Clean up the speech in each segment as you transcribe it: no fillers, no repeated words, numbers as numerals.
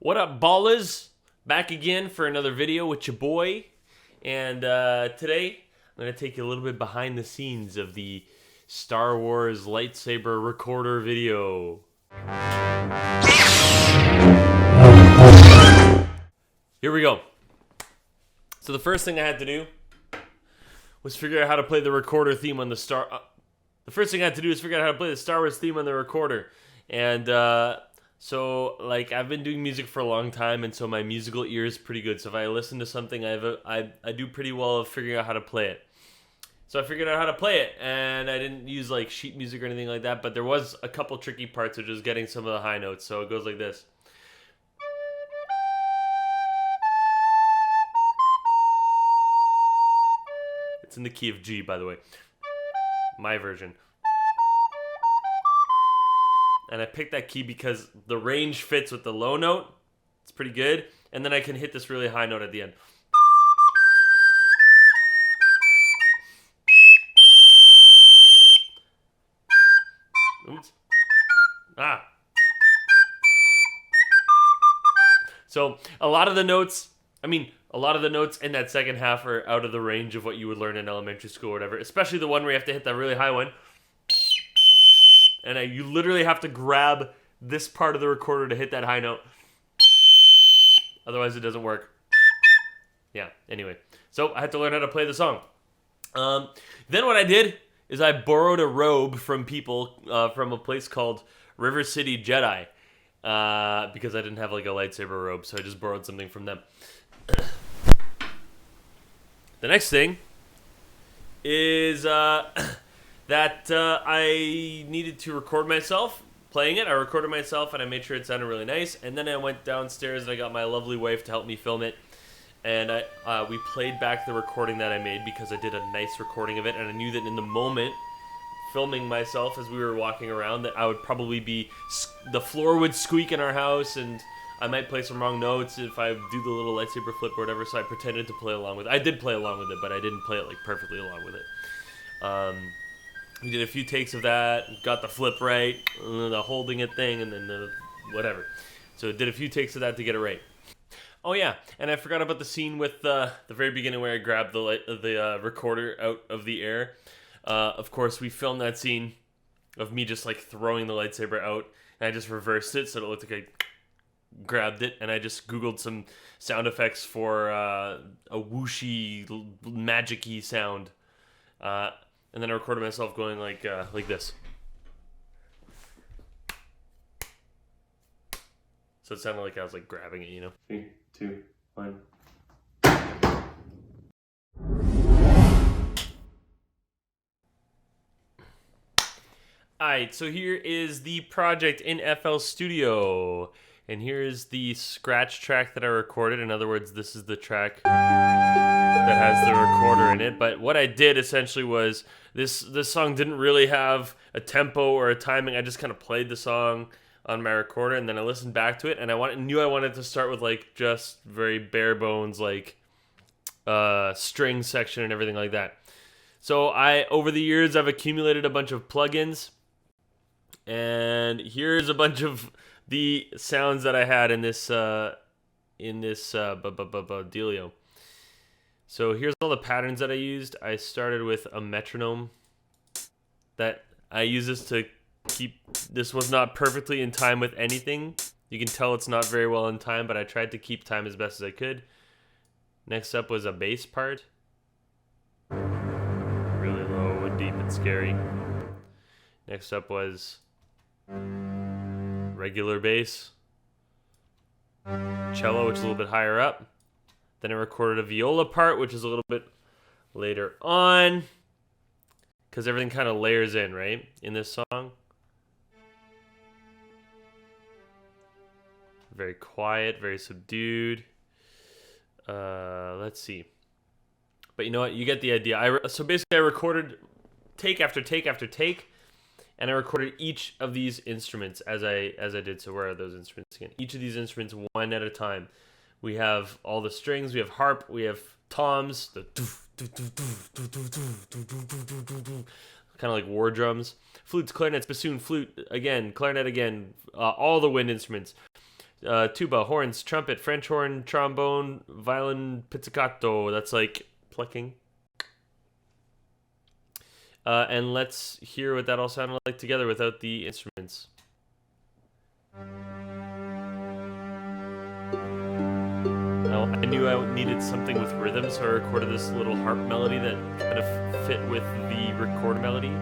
What up, ballers? Back again for another video with your boy. And today, I'm going to take you a little bit behind the scenes of the Star Wars lightsaber recorder video. Here we go. So the first thing I had to do was figure out how to play the recorder theme on the Star Wars theme on the recorder. And so I've been doing music for a long time, and so my musical ear is pretty good. So if I listen to something, I do pretty well of figuring out how to play it. So I figured out how to play it, and I didn't use like sheet music or anything like that, but there was a couple tricky parts, which is getting some of the high notes. So it goes like this. It's in the key of G, by the way. My version. And I picked that key because the range fits with the low note. It's pretty good. And then I can hit this really high note at the end. Oops. So a lot of the notes in that second half are out of the range of what you would learn in elementary school or whatever. Especially the one where you have to hit that really high one. And you literally have to grab this part of the recorder to hit that high note. Otherwise, it doesn't work. Yeah, anyway. So I had to learn how to play the song. Then what I did is I borrowed a robe from people from a place called River City Jedi. Because I didn't have like a lightsaber robe, so I just borrowed something from them. The next thing is that I needed to record myself playing it. I recorded myself and I made sure it sounded really nice. And then I went downstairs and I got my lovely wife to help me film it. And we played back the recording that I made because I did a nice recording of it. And I knew that in the moment, filming myself as we were walking around, that I would probably be, the floor would squeak in our house and I might play some wrong notes if I do the little lightsaber flip or whatever. So I pretended to play along with it. I did play along with it, but I didn't play it like perfectly along with it. We did a few takes of that, got the flip right, the holding it thing, and then the whatever. So did a few takes of that to get it right. Oh yeah, and I forgot about the scene with the very beginning where I grabbed the recorder out of the air. Of course, we filmed that scene of me just like throwing the lightsaber out, and I just reversed it so it looked like I grabbed it, and I just Googled some sound effects for a whooshy, magic-y sound. And then I recorded myself going like this. So it sounded like I was like grabbing it, you know. 3, 2, 1. Alright, so here is the project in FL Studio. And here is the scratch track that I recorded. In other words, this is the track that has the recorder in it. But what I did essentially was this song didn't really have a tempo or a timing. I just kind of played the song on my recorder, and then I listened back to it, and I knew I wanted to start with like just very bare bones like string section and everything like that. So over the years I've accumulated a bunch of plugins, and here's a bunch of the sounds that I had in this dealio. So here's all the patterns that I used. I started with a metronome that I use this to keep. This was not perfectly in time with anything. You can tell it's not very well in time, but I tried to keep time as best as I could. Next up was a bass part. Really low and deep and scary. Next up was regular bass. Cello, which is a little bit higher up. Then I recorded a viola part, which is a little bit later on, because everything kind of layers in, right, in this song. Very quiet, very subdued. Let's see. But you know what? You get the idea. So basically, I recorded take after take after take, and I recorded each of these instruments as I did. So where are those instruments again? Each of these instruments one at a time. We have all the strings, we have harp, we have toms, the kind of like war drums, flutes, clarinets, bassoon, flute again, clarinet again, all the wind instruments. tuba, horns, trumpet, French horn, trombone, violin, pizzicato. That's like plucking. And let's hear what that all sounded like together without the instruments. Now, I knew I needed something with rhythm, so I recorded this little harp melody that kind of fit with the record melody.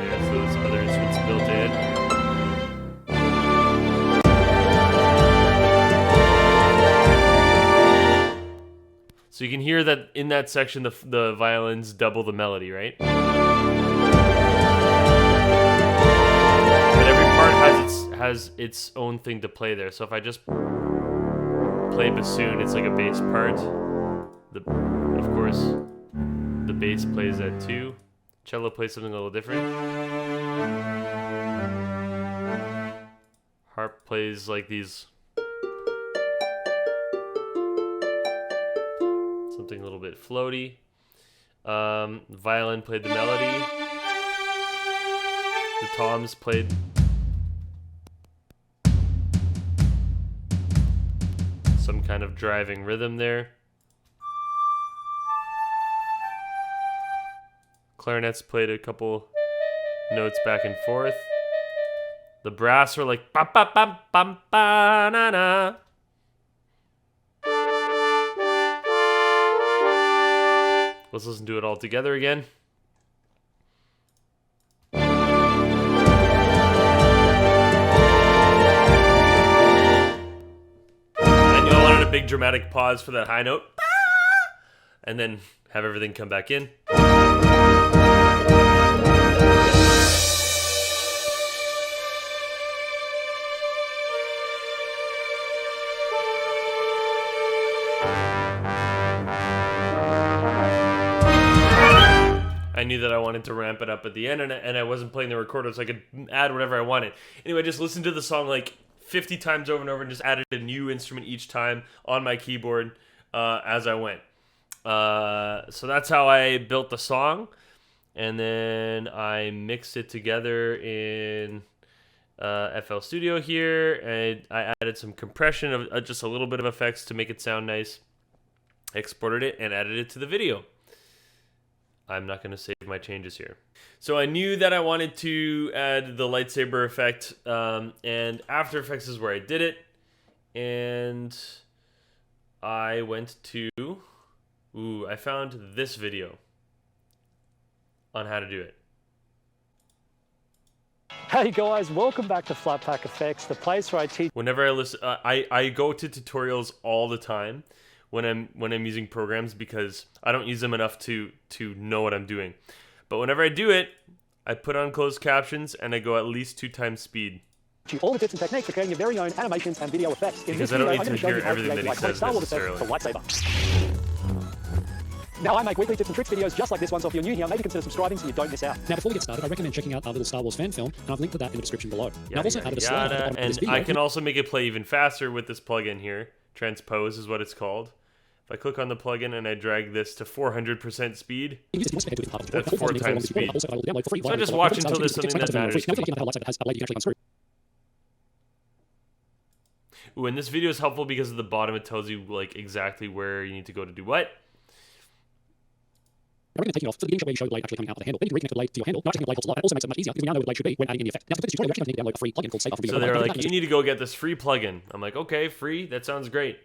There's those other instruments built in. So you can hear that in that section, the violins double the melody, right? But every part has its own thing to play there. So if I just play bassoon, it's like a bass part. Of course, the bass plays that too. Cello plays something a little different. Harp plays like these. Something a little bit floaty. Violin played the melody. The toms played some kind of driving rhythm there. Clarinets played a couple notes back and forth. The brass were like ba ba ba ba ba na na. Let's listen to it all together again. I knew I wanted a big dramatic pause for that high note. And then have everything come back in. I knew that I wanted to ramp it up at the end, and I wasn't playing the recorder, so I could add whatever I wanted. Anyway, I just listened to the song like 50 times over and over and just added a new instrument each time on my keyboard as I went. So that's how I built the song, and then I mixed it together in FL Studio here, and I added some compression of just a little bit of effects to make it sound nice. I exported it and added it to the video. I'm not going to save my changes here. So I knew that I wanted to add the lightsaber effect, and After Effects is where I did it. And I went to, I found this video on how to do it. Hey guys, welcome back to Flatpak Effects, the place where I teach. Whenever I listen, I go to tutorials all the time when I'm using programs, because I don't use them enough to know what I'm doing. But whenever I do it, I put on closed captions and I go at least 2 times speed. All the tips and techniques for creating your very own animations and video effects. Because I don't need to hear everything that he says necessarily. For Lightsaber. Now I make weekly tips and tricks videos just like this one, so if you're new here, maybe consider subscribing so you don't miss out. Now before we get started, I recommend checking out our little Star Wars fan film, and I've linked to that in the description below. Now I've also added a slide at the bottom of this video. I can also make it play even faster with this plugin here. Transpose is what it's called. If I click on the plugin and I drag this to 400% speed, that's 4 times speed. So I just watch until there's something that matters. Ooh, and this video is helpful because at the bottom it tells you like exactly where you need to go to do what. Now we're going to take it off to the beginning shot where you show the blade actually coming out of the handle. Then you can reconnect the blade to your handle. Now taking the blade helps a lot. It also makes it so much easier because we now know where the blade should be when adding in the effect. Now to complete this tutorial, you actually need to download a free plugin called Save. So they're like, you need to go get this free plugin. I'm like, okay, free? That sounds great.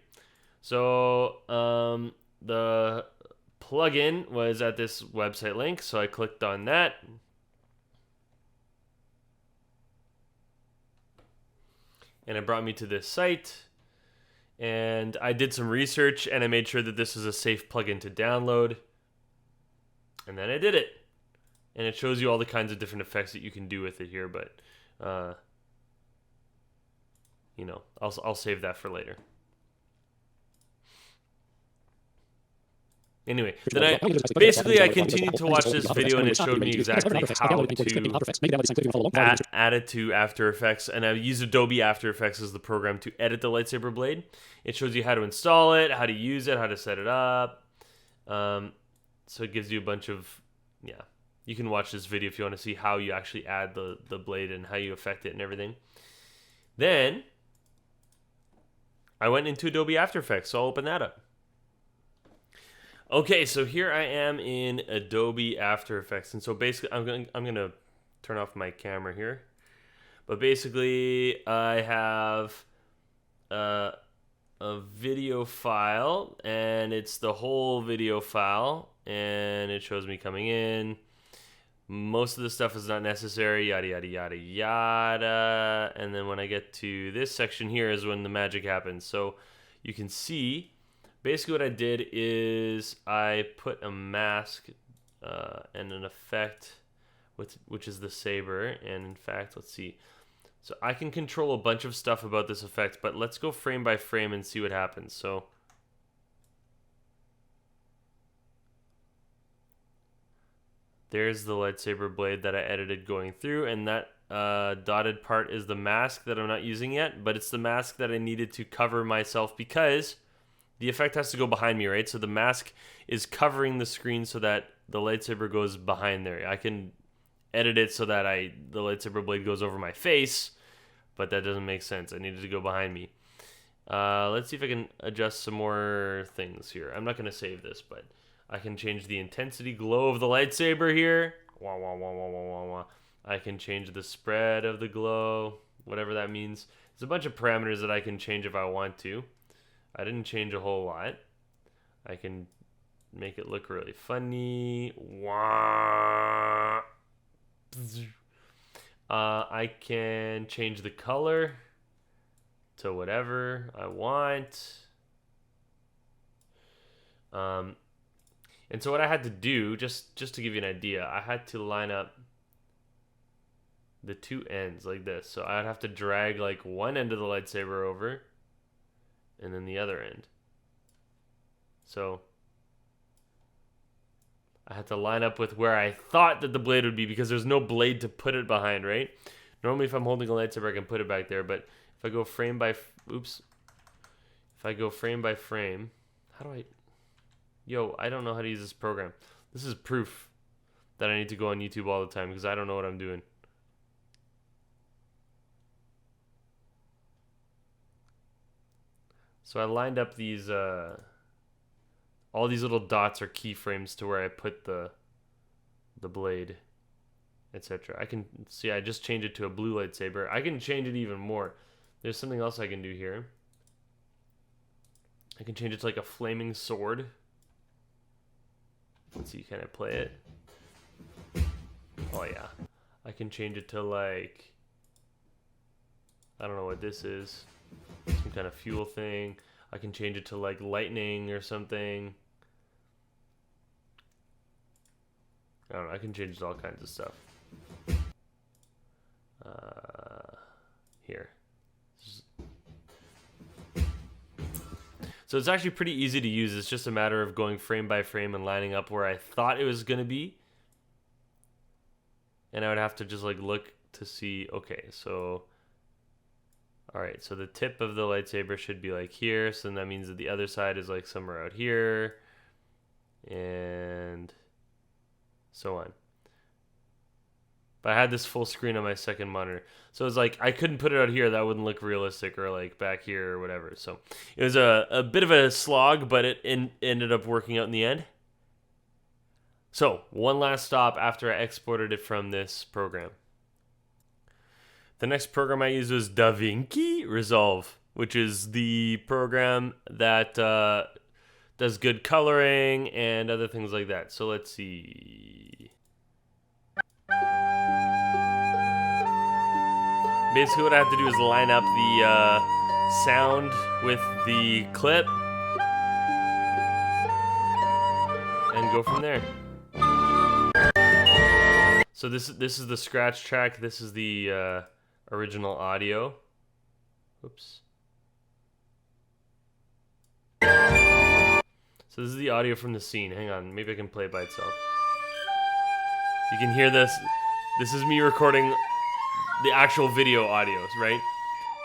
So the plugin was at this website link, so I clicked on that. And it brought me to this site. And I did some research and I made sure that this is a safe plugin to download. And then I did it. And it shows you all the kinds of different effects that you can do with it here, but you know, I'll save that for later. Anyway, then I continued to watch this video and it showed me exactly how to add it to After Effects, and I use Adobe After Effects as the program to edit the lightsaber blade. It shows you how to install it, how to use it, how to set it up. So it gives you a bunch of you can watch this video if you want to see how you actually add the blade and how you affect it and everything. Then I went into Adobe After Effects, so I'll open that up. Okay, so here I am in Adobe After Effects, and so basically I'm gonna turn off my camera here, but basically I have a video file, and it's the whole video file, and it shows me coming in. Most of the stuff is not necessary, yada yada yada yada, and then when I get to this section here is when the magic happens. So you can see basically what I did is I put a mask and an effect, which is the saber. And in fact, let's see. So I can control a bunch of stuff about this effect, but let's go frame by frame and see what happens. So there's the lightsaber blade that I edited going through, and that dotted part is the mask that I'm not using yet, but it's the mask that I needed to cover myself because the effect has to go behind me, right? So the mask is covering the screen so that the lightsaber goes behind there. I can edit it so that the lightsaber blade goes over my face, but that doesn't make sense. I needed to go behind me. Let's see if I can adjust some more things here. I'm not going to save this, but I can change the intensity glow of the lightsaber here. Wah, wah, wah, wah, wah, wah, wah. I can change the spread of the glow, whatever that means. There's a bunch of parameters that I can change if I want to. I didn't change a whole lot. I can make it look really funny. Wah. I can change the color to whatever I want. And so what I had to do, just to give you an idea, I had to line up the two ends like this. So I'd have to drag like one end of the lightsaber over and then the other end. So I had to line up with where I thought that the blade would be because there's no blade to put it behind, right? Normally if I'm holding a lightsaber I can put it back there, but if I go frame by frame, how do I... Yo, I don't know how to use this program. This is proof that I need to go on YouTube all the time because I don't know what I'm doing. So I lined up these, all these little dots are keyframes to where I put the blade, etc. I can see I just changed it to a blue lightsaber. I can change it even more. There's something else I can do here. I can change it to like a flaming sword. Let's see, can I play it? Oh yeah. I can change it to like, I don't know what this is. Some kind of fuel thing. I can change it to like lightning or something. I don't know, I can change it to all kinds of stuff. Here. So it's actually pretty easy to use. It's just a matter of going frame by frame and lining up where I thought it was going to be. And I would have to just like look to see, okay, so... Alright, so the tip of the lightsaber should be like here. So then that means that the other side is like somewhere out here. And so on. But I had this full screen on my second monitor. So it's like I couldn't put it out here. That wouldn't look realistic, or like back here or whatever. So it was a bit of a slog, but it ended up working out in the end. So one last stop after I exported it from this program. The next program I used was Davinci Resolve, which is the program that does good coloring and other things like that. So let's see. Basically what I have to do is line up the sound with the clip and go from there. So this is the scratch track. This is the original audio. Oops. So this is the audio from the scene. Hang on, maybe I can play it by itself. You can hear this. This is me recording the actual video audios, right?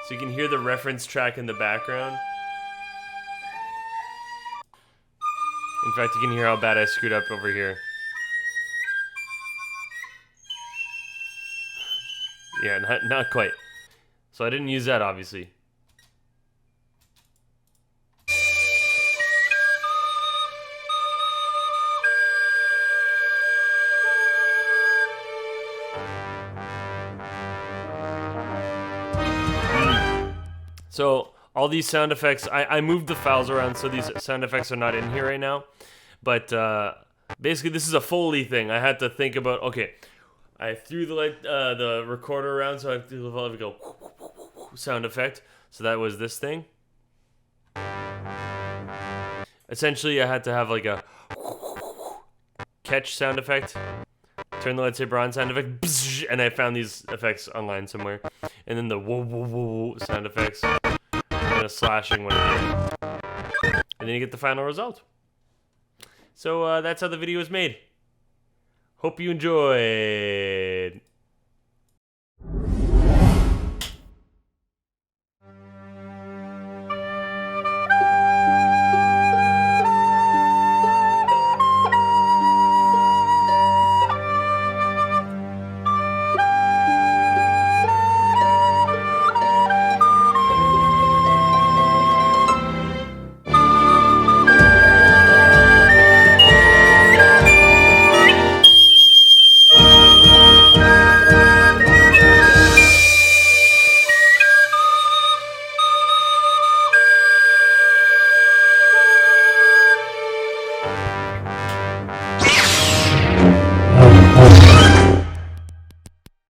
So you can hear the reference track in the background. In fact, you can hear how bad I screwed up over here. Yeah, not quite. So I didn't use that, obviously. So all these sound effects, I moved the files around so these sound effects are not in here right now. But basically, this is a Foley thing. I had to think about, okay, I threw the recorder around, so I threw the go sound effect. So that was this thing. Essentially, I had to have like a catch sound effect. Turn the lightsaber on sound effect, and I found these effects online somewhere. And then the whoa whoa whoa sound effects, and a slashing one at the end. And then you get the final result. So that's how the video is made. Hope you enjoyed.